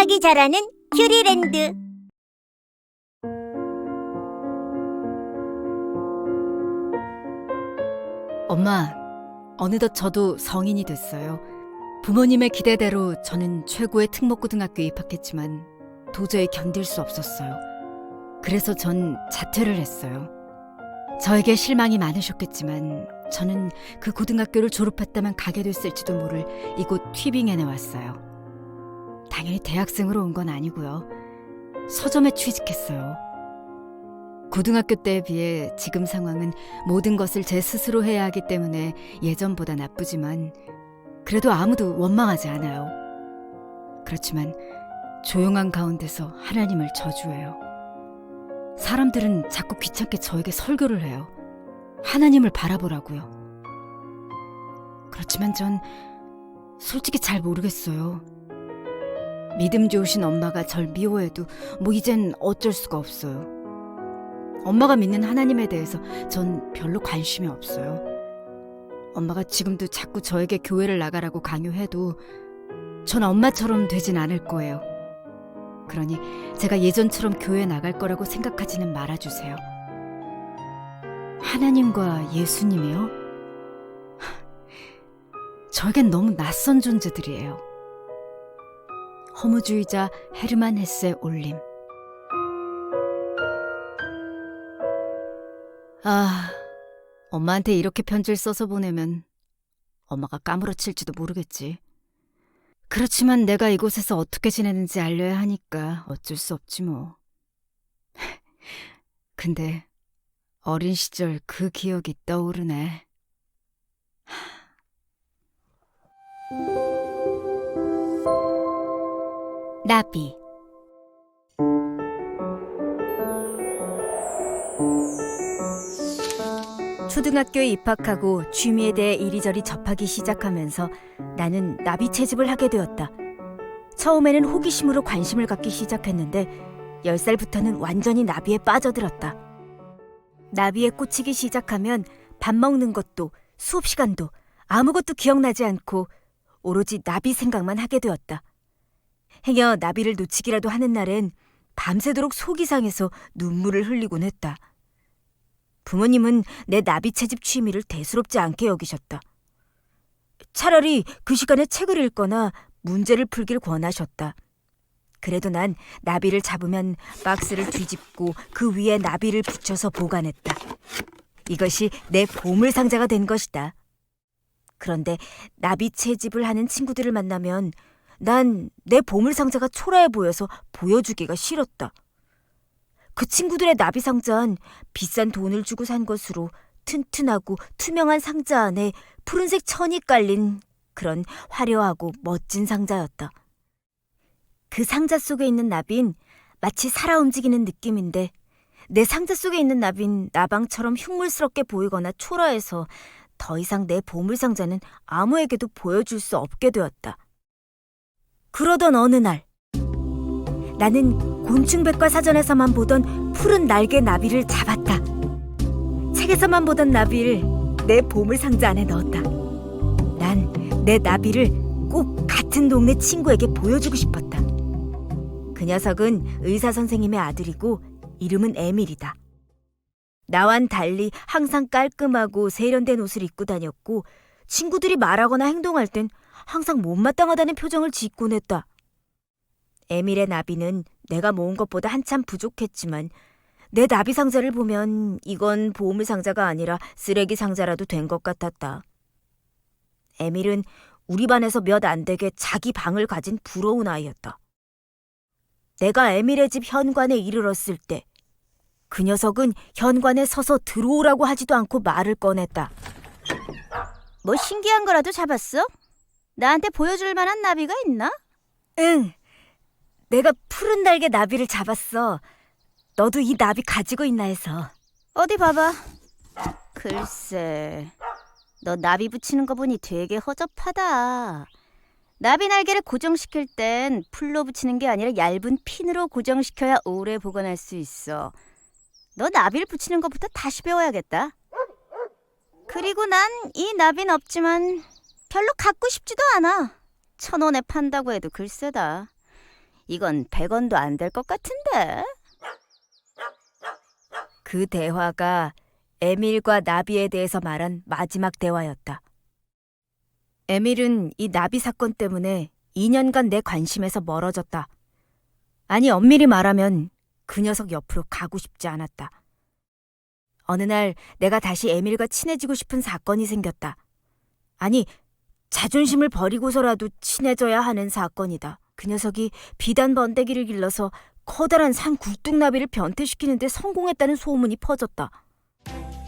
수학이 잘하는 큐리랜드. 엄마, 어느덧 저도 성인이 됐어요. 부모님의 기대대로 저는 최고의 특목고등학교에 입학했지만 도저히 견딜 수 없었어요. 그래서 전 자퇴를 했어요. 저에게 실망이 많으셨겠지만 저는 그 고등학교를 졸업했다면 가게 됐을지도 모를 이곳 튜빙엔에 왔어요. 당연히 대학생으로 온 건 아니고요. 서점에 취직했어요. 고등학교 때에 비해 지금 상황은 모든 것을 제 스스로 해야 하기 때문에 예전보다 나쁘지만 그래도 아무도 원망하지 않아요. 그렇지만 조용한 가운데서 하나님을 저주해요. 사람들은 자꾸 귀찮게 저에게 설교를 해요. 하나님을 바라보라고요. 그렇지만 전 솔직히 잘 모르겠어요. 믿음 좋으신 엄마가 절 미워해도 뭐 이젠 어쩔 수가 없어요. 엄마가 믿는 하나님에 대해서 전 별로 관심이 없어요. 엄마가 지금도 자꾸 저에게 교회를 나가라고 강요해도 전 엄마처럼 되진 않을 거예요. 그러니 제가 예전처럼 교회 나갈 거라고 생각하지는 말아주세요. 하나님과 예수님이요? 저에겐 너무 낯선 존재들이에요. 허무주의자 헤르만 헤세 올림. 엄마한테 이렇게 편지를 써서 보내면 엄마가 까무러칠지도 모르겠지. 그렇지만 내가 이곳에서 어떻게 지내는지 알려야 하니까 어쩔 수 없지 뭐. 근데 어린 시절 그 기억이 떠오르네. 나비. 초등학교에 입학하고 취미에 대해 이리저리 접하기 시작하면서 나는 나비 채집을 하게 되었다. 처음에는 호기심으로 관심을 갖기 시작했는데 10살부터는 완전히 나비에 빠져들었다. 나비에 꽂히기 시작하면 밥 먹는 것도 수업 시간도 아무것도 기억나지 않고 오로지 나비 생각만 하게 되었다. 행여 나비를 놓치기라도 하는 날엔 밤새도록 속이 상해서 눈물을 흘리곤 했다. 부모님은 내 나비 채집 취미를 대수롭지 않게 여기셨다. 차라리 그 시간에 책을 읽거나 문제를 풀길 권하셨다. 그래도 난 나비를 잡으면 박스를 뒤집고 그 위에 나비를 붙여서 보관했다. 이것이 내 보물상자가 된 것이다. 그런데 나비 채집을 하는 친구들을 만나면 난 내 보물상자가 초라해 보여서 보여주기가 싫었다. 그 친구들의 나비 상자는 비싼 돈을 주고 산 것으로 튼튼하고 투명한 상자 안에 푸른색 천이 깔린 그런 화려하고 멋진 상자였다. 그 상자 속에 있는 나비는 마치 살아 움직이는 느낌인데 내 상자 속에 있는 나비는 나방처럼 흉물스럽게 보이거나 초라해서 더 이상 내 보물상자는 아무에게도 보여줄 수 없게 되었다. 그러던 어느 날 나는 곤충백과사전에서만 보던 푸른 날개 나비를 잡았다. 책에서만 보던 나비를 내 보물상자 안에 넣었다. 난 내 나비를 꼭 같은 동네 친구에게 보여주고 싶었다. 그 녀석은 의사선생님의 아들이고 이름은 에밀이다. 나와는 달리 항상 깔끔하고 세련된 옷을 입고 다녔고 친구들이 말하거나 행동할 땐 항상 못마땅하다는 표정을 짓곤 했다. 에밀의 나비는 내가 모은 것보다 한참 부족했지만 내 나비 상자를 보면 이건 보물 상자가 아니라 쓰레기 상자라도 된 것 같았다. 에밀은 우리 반에서 몇 안 되게 자기 방을 가진 부러운 아이였다. 내가 에밀의 집 현관에 이르렀을 때 그 녀석은 현관에 서서 들어오라고 하지도 않고 말을 꺼냈다. 뭐 신기한 거라도 잡았어? 나한테 보여줄 만한 나비가 있나? 응, 내가 푸른 날개 나비를 잡았어. 너도 이 나비 가지고 있나 해서. 어디 봐봐. 글쎄, 너 나비 붙이는 거 보니 되게 허접하다. 나비 날개를 고정시킬 땐 풀로 붙이는 게 아니라 얇은 핀으로 고정시켜야 오래 보관할 수 있어. 너 나비를 붙이는 것부터 다시 배워야겠다. 그리고 난 이 나비는 없지만 별로 갖고 싶지도 않아. 1,000원에 판다고 해도 글쎄다. 이건 100원도 안 될 것 같은데. 그 대화가 에밀과 나비에 대해서 말한 마지막 대화였다. 에밀은 이 나비 사건 때문에 2년간 내 관심에서 멀어졌다. 아니, 엄밀히 말하면 그 녀석 옆으로 가고 싶지 않았다. 어느 날 내가 다시 에밀과 친해지고 싶은 사건이 생겼다. 아니, 자존심을 버리고서라도 친해져야 하는 사건이다. 그 녀석이 비단 번데기를 길러서 커다란 산 굴뚝나비를 변태시키는데 성공했다는 소문이 퍼졌다.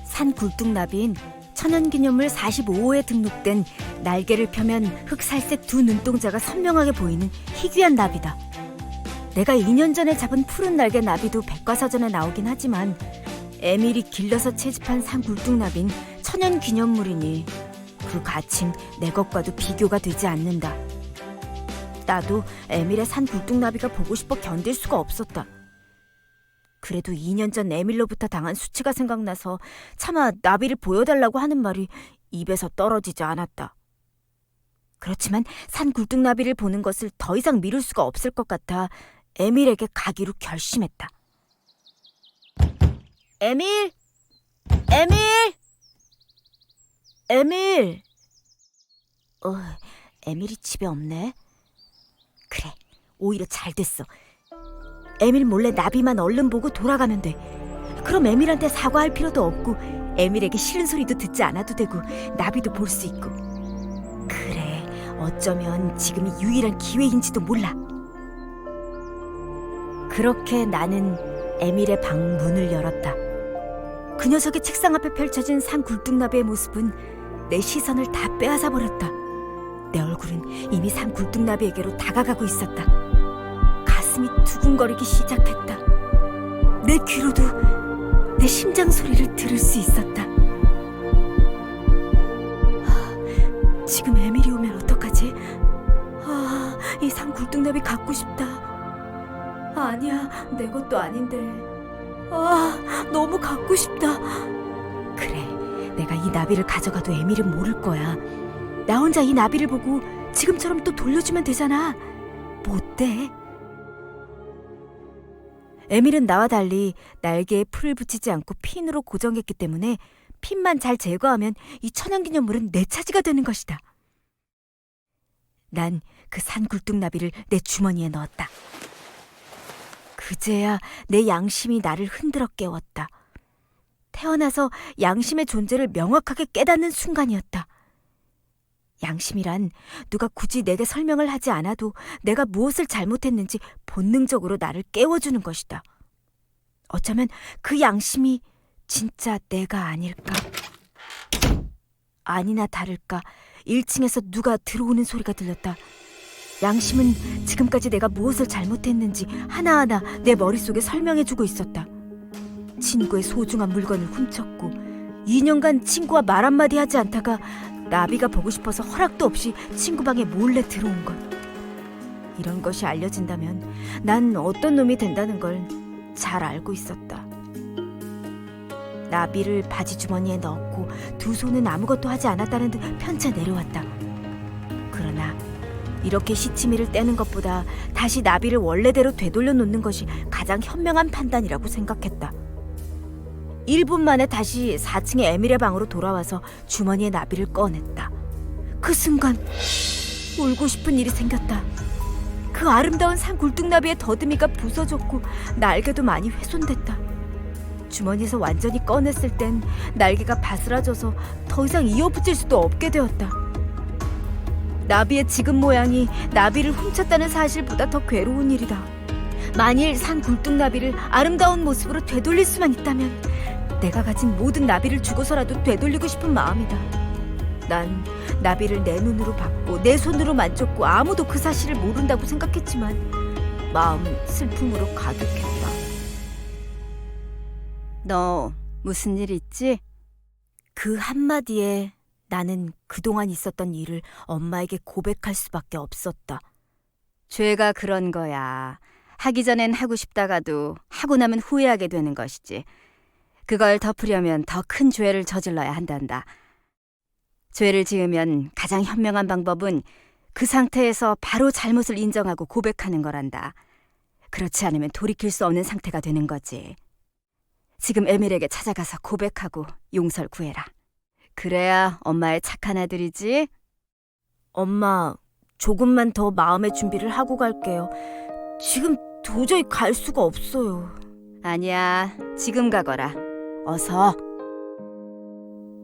산 굴뚝나비인 천연기념물 45호에 등록된 날개를 펴면 흑살색 두 눈동자가 선명하게 보이는 희귀한 나비다. 내가 2년 전에 잡은 푸른 날개 나비도 백과사전에 나오긴 하지만 에밀이 길러서 채집한 산 굴뚝나비는 천연기념물이니 그 가치는 내 것과도 비교가 되지 않는다. 나도 에밀의 산 굴뚝나비가 보고 싶어 견딜 수가 없었다. 그래도 2년 전 에밀로부터 당한 수치가 생각나서 차마 나비를 보여달라고 하는 말이 입에서 떨어지지 않았다. 그렇지만 산 굴뚝나비를 보는 것을 더 이상 미룰 수가 없을 것 같아 에밀에게 가기로 결심했다. 에밀! 에밀! 에밀! 에밀이 집에 없네. 그래, 오히려 잘 됐어. 에밀 몰래 나비만 얼른 보고 돌아가면 돼. 그럼 에밀한테 사과할 필요도 없고 에밀에게 싫은 소리도 듣지 않아도 되고 나비도 볼 수 있고. 그래, 어쩌면 지금이 유일한 기회인지도 몰라. 그렇게 나는 에밀의 방 문을 열었다. 그 녀석의 책상 앞에 펼쳐진 산 굴뚝나비의 모습은 내 시선을 다 빼앗아 버렸다. 내 얼굴은 이미 산 굴뚝나비에게로 다가가고 있었다. 가슴이 두근거리기 시작했다. 내 귀로도 내 심장 소리를 들을 수 있었다. 지금 에밀이 오면 어떡하지? 이 산 굴뚝나비 갖고 싶다. 아니야, 내 것도 아닌데. 너무 갖고 싶다. 그래, 내가 이 나비를 가져가도 에밀은 모를 거야. 나 혼자 이 나비를 보고 지금처럼 또 돌려주면 되잖아. 뭐 어때? 에밀은 나와 달리 날개에 풀을 붙이지 않고 핀으로 고정했기 때문에 핀만 잘 제거하면 이 천연기념물은 내 차지가 되는 것이다. 난 그 산 굴뚝나비를 내 주머니에 넣었다. 그제야 내 양심이 나를 흔들어 깨웠다. 태어나서 양심의 존재를 명확하게 깨닫는 순간이었다. 양심이란 누가 굳이 내게 설명을 하지 않아도 내가 무엇을 잘못했는지 본능적으로 나를 깨워주는 것이다. 어쩌면 그 양심이 진짜 내가 아닐까? 아니나 다를까 1층에서 누가 들어오는 소리가 들렸다. 양심은 지금까지 내가 무엇을 잘못했는지 하나하나 내 머릿속에 설명해주고 있었다. 친구의 소중한 물건을 훔쳤고 2년간 친구와 말 한마디 하지 않다가 나비가 보고 싶어서 허락도 없이 친구 방에 몰래 들어온 것. 이런 것이 알려진다면 난 어떤 놈이 된다는 걸 잘 알고 있었다. 나비를 바지 주머니에 넣었고 두 손은 아무것도 하지 않았다는 듯 편차 내려왔다. 그러나 이렇게 시치미를 떼는 것보다 다시 나비를 원래대로 되돌려 놓는 것이 가장 현명한 판단이라고 생각했다. 1분 만에 다시 4층의 에밀의 방으로 돌아와서 주머니에 나비를 꺼냈다. 그 순간 울고 싶은 일이 생겼다. 그 아름다운 산 굴뚝나비의 더듬이가 부서졌고 날개도 많이 훼손됐다. 주머니에서 완전히 꺼냈을 땐 날개가 바스라져서 더 이상 이어붙일 수도 없게 되었다. 나비의 지금 모양이 나비를 훔쳤다는 사실보다 더 괴로운 일이다. 만일 산 굴뚝나비를 아름다운 모습으로 되돌릴 수만 있다면 내가 가진 모든 나비를 주고서라도 되돌리고 싶은 마음이다. 난 나비를 내 눈으로 봤고 내 손으로 만졌고 아무도 그 사실을 모른다고 생각했지만 마음은 슬픔으로 가득했다. 너 무슨 일 있지? 그 한마디에 나는 그동안 있었던 일을 엄마에게 고백할 수밖에 없었다. 죄가 그런 거야. 하기 전엔 하고 싶다가도 하고 나면 후회하게 되는 것이지. 그걸 덮으려면 더 큰 죄를 저질러야 한단다. 죄를 지으면 가장 현명한 방법은 그 상태에서 바로 잘못을 인정하고 고백하는 거란다. 그렇지 않으면 돌이킬 수 없는 상태가 되는 거지. 지금 에밀에게 찾아가서 고백하고 용서를 구해라. 그래야 엄마의 착한 아들이지. 엄마, 조금만 더 마음의 준비를 하고 갈게요. 지금 도저히 갈 수가 없어요. 아니야, 지금 가거라. 어서.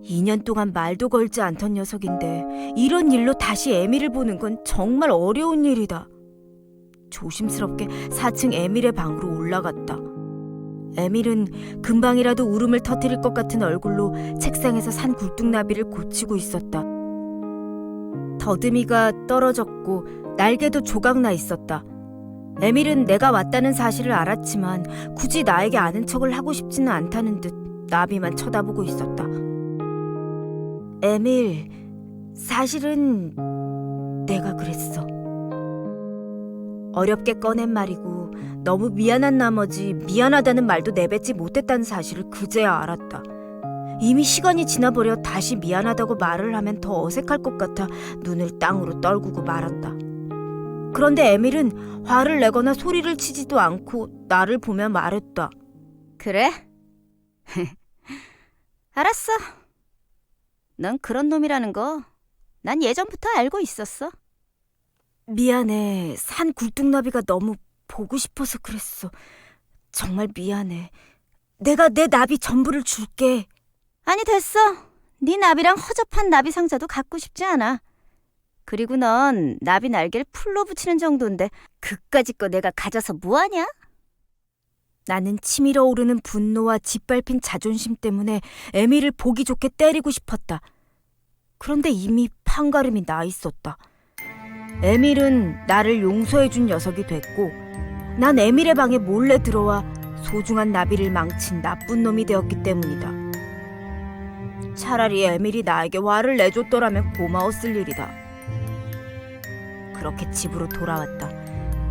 2년 동안 말도 걸지 않던 녀석인데 이런 일로 다시 에밀을 보는 건 정말 어려운 일이다. 조심스럽게 4층 에밀의 방으로 올라갔다. 에밀은 금방이라도 울음을 터뜨릴 것 같은 얼굴로 책상에서 산 굴뚝나비를 고치고 있었다. 더듬이가 떨어졌고 날개도 조각나 있었다. 에밀은 내가 왔다는 사실을 알았지만 굳이 나에게 아는 척을 하고 싶지는 않다는 듯 나비만 쳐다보고 있었다. 에밀, 사실은 내가 그랬어. 어렵게 꺼낸 말이고 너무 미안한 나머지 미안하다는 말도 내뱉지 못했다는 사실을 그제야 알았다. 이미 시간이 지나버려 다시 미안하다고 말을 하면 더 어색할 것 같아 눈을 땅으로 떨구고 말았다. 그런데 에밀은 화를 내거나 소리를 치지도 않고 나를 보며 말했다. 그래? 알았어. 넌 그런 놈이라는 거 난 예전부터 알고 있었어. 미안해. 산 굴뚝나비가 너무 보고 싶어서 그랬어. 정말 미안해. 내가 내 나비 전부를 줄게. 아니 됐어. 네 나비랑 허접한 나비 상자도 갖고 싶지 않아. 그리고 넌 나비 날개를 풀로 붙이는 정도인데 그까짓 거 내가 가져서 뭐하냐? 나는 치밀어 오르는 분노와 짓밟힌 자존심 때문에 에밀을 보기 좋게 때리고 싶었다. 그런데 이미 판가름이 나 있었다. 에밀은 나를 용서해준 녀석이 됐고 난 에밀의 방에 몰래 들어와 소중한 나비를 망친 나쁜 놈이 되었기 때문이다. 차라리 에밀이 나에게 화를 내줬더라면 고마웠을 일이다. 그렇게 집으로 돌아왔다.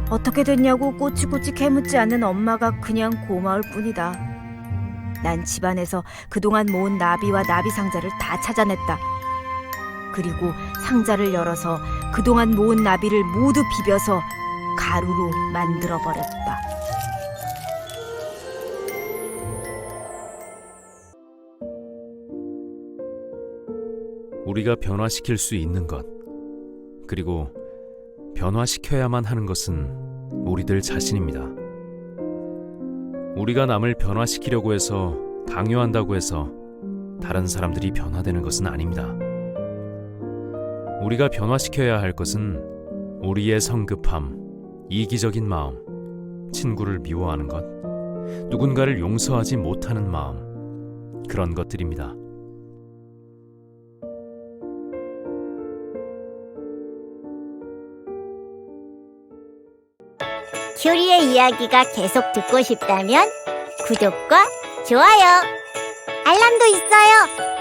어떻게 됐냐고 꼬치꼬치 캐묻지 않는 엄마가 그냥 고마울 뿐이다. 난 집안에서 그동안 모은 나비와 나비 상자를 다 찾아냈다. 그리고 상자를 열어서 그동안 모은 나비를 모두 비벼서 가루로 만들어버렸다. 우리가 변화시킬 수 있는 것, 그리고 변화시켜야만 하는 것은 우리들 자신입니다. 우리가 남을 변화시키려고 해서 강요한다고 해서 다른 사람들이 변화되는 것은 아닙니다. 우리가 변화시켜야 할 것은 우리의 성급함, 이기적인 마음, 친구를 미워하는 것, 누군가를 용서하지 못하는 마음, 그런 것들입니다. 큐리의 이야기가 계속 듣고 싶다면 구독과 좋아요, 알람도 있어요.